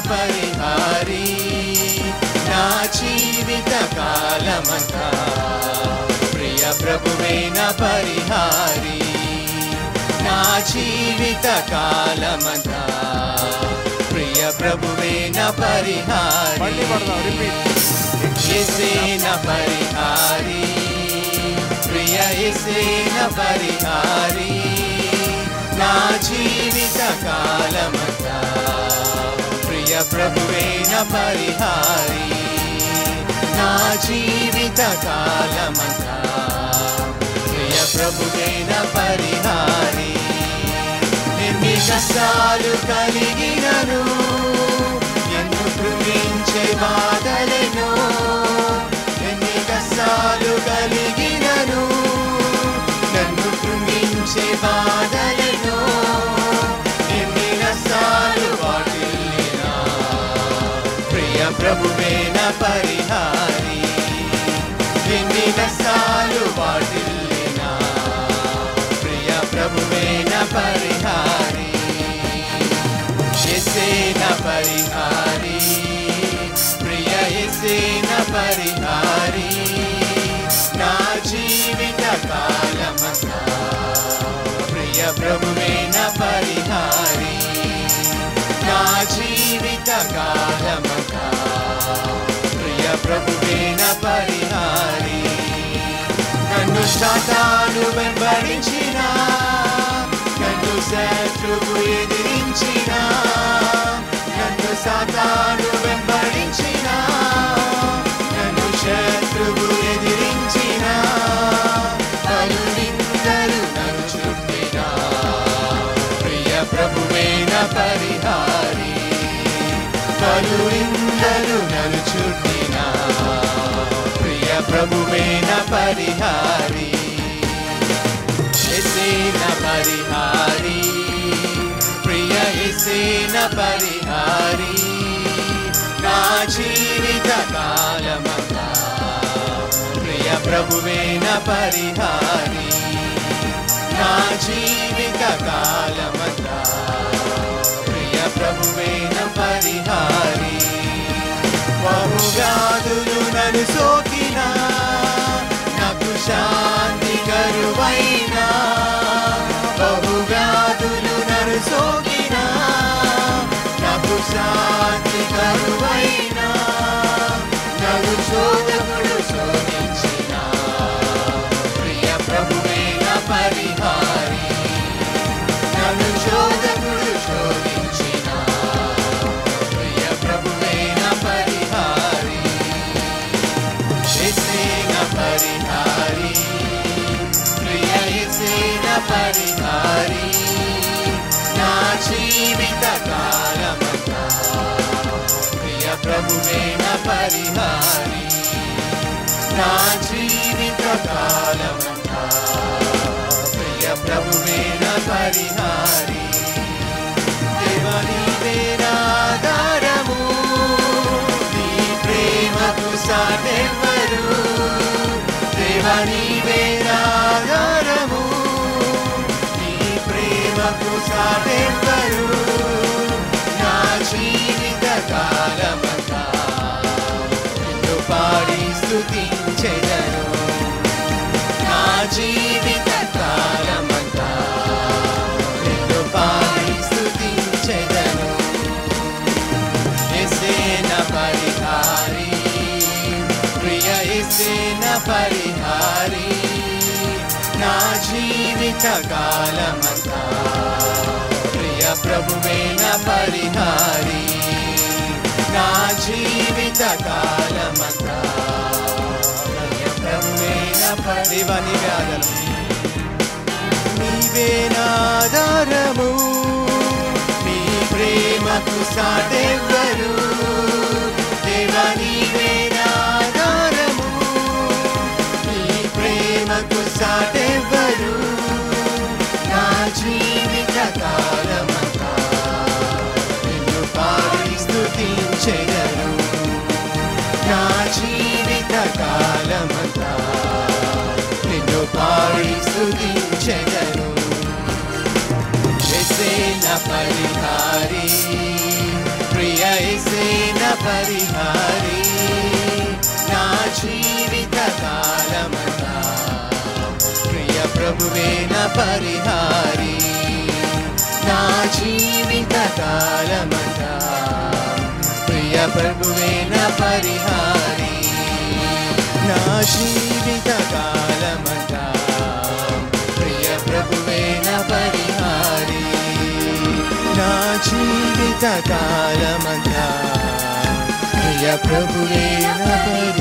పరిహారి నా జీవిత కాలమంతా ప్రియ ప్రభువే నా పరిహారి నా జీవిత కాలమంతా ప్రియ ప్రభువే నా పరిహారి యేసే నా పరిహారి ప్రియ యేసే నా పరిహారి నా జీవిత కాలమంతా ప్రియ ప్రభువే నా పరిహారి నా జీవిత కాలమంతా ప్రియ ప్రభువే నా పరిహారి ఎన్ని కష్టాలు కలిగినను ఎన్ను కృంగించే బాధలను ఎన్ని కష్టాలు కలిగినను నన్ను కృంగించే బాధలను ఎన్ని నష్టాలు వాటిల్లినా ప్రియ ప్రభువే నా పరిహారి ఎన్ని నష్టాలు వాటిల్లినా ప్రియ ప్రభువే నా పరిహారి యేసే నా పరిహారి ప్రియ యేసే నా పరిహారి నా జీవిత కాలమంతా ప్రియ ప్రభువే నా పరిహారి నా జీవిత కాలమంతా ప్రియ ప్రభువే నా పరిహారి నన్ను సాతాను వెంబడించిన నన్ను శత్రువు ఎదిరించిన నన్ను సాతాను వెంబడించిన నన్ను శత్రువు ఎదిరించిన పలునిందరు నన్ను చుట్టిన ప్రియ ప్రభువే నా పరిహారి పలునిందరు నన్ను చుట్టిన ప్రియ ప్రభువే నా పరిహారి యేసే నా పరిహారి ప్రియ యేసే నా పరిహారి నా జీవిత కాలమంతా ప్రియ ప్రభువే నా పరిహారి నా జీవిత కాలమంతా ప్రియ ప్రభువే నా పరిహారి బహువ్యాధులు నన్ను సోకినా నాకు శాంతి కరువైనా బహువ్యాధులు నన్ను సోకినా నాకు శాంతి కరువైనా నన్ను శోధకుడు శోధించిన ప్రియ ప్రభువే నా పరిహారి నన్ను శోధకుడు శోధించిన ప్రియ ప్రభువే నా పరిహారి యేసే నా పరిహారి ప్రియ యేసే నా పరిహారి నా జీవిత కాలమంతా ప్రియ ప్రభువే నా పరిహారి నా జీవిత కాలమంతా ప్రియ ప్రభువే నా పరిహారి దేవా నీవే నా ఆధారము నీ ప్రేమకు సాటెవ్వరు దేవా నీవే నా ఆధారము నీ ప్రేమకు సాటెవ్వరు నా జీవిత కాలమంతా నిన్ను పాడి స్తుతించెదను నా జీవిత కాలమంతా నిన్ను పాడి స్తుతించెదను యేసే నా పరిహారి ప్రియ యేసే నా పరిహారి నా జీవిత కాలమంతా ప్రియ ప్రభువే నా పరిహారి నా జీవిత కాలమంతా ప్రియ ప్రభువే నా పరిహారి నీవే నా ఆధారము నీ ప్రేమకు సాటెవ్వరు దేవా నీవే నా ఆధారము నీ ప్రేమకు సాటెవ్వరు నా జీవిత కాలమంతా నిన్ను పాడి స్తుతించెదను నా జీవిత కాలమంతా నిన్ను పాడి స్తుతించెదను యేసే నా పరిహారి ప్రియ ప్రియ యేసేన పరిహారి నా జీవిత కాలమంతా ప్రియ ప్రభువే నా పరిహారి నా జీవిత కాలమంతా ప్రియ ప్రభువే నా పరిహారి నా జీవిత కాలమంతా ప్రియ ప్రభువే నా పరిహారి నా జీవిత కాలమంతా ప్రియ ప్రభువే నా పరిహారి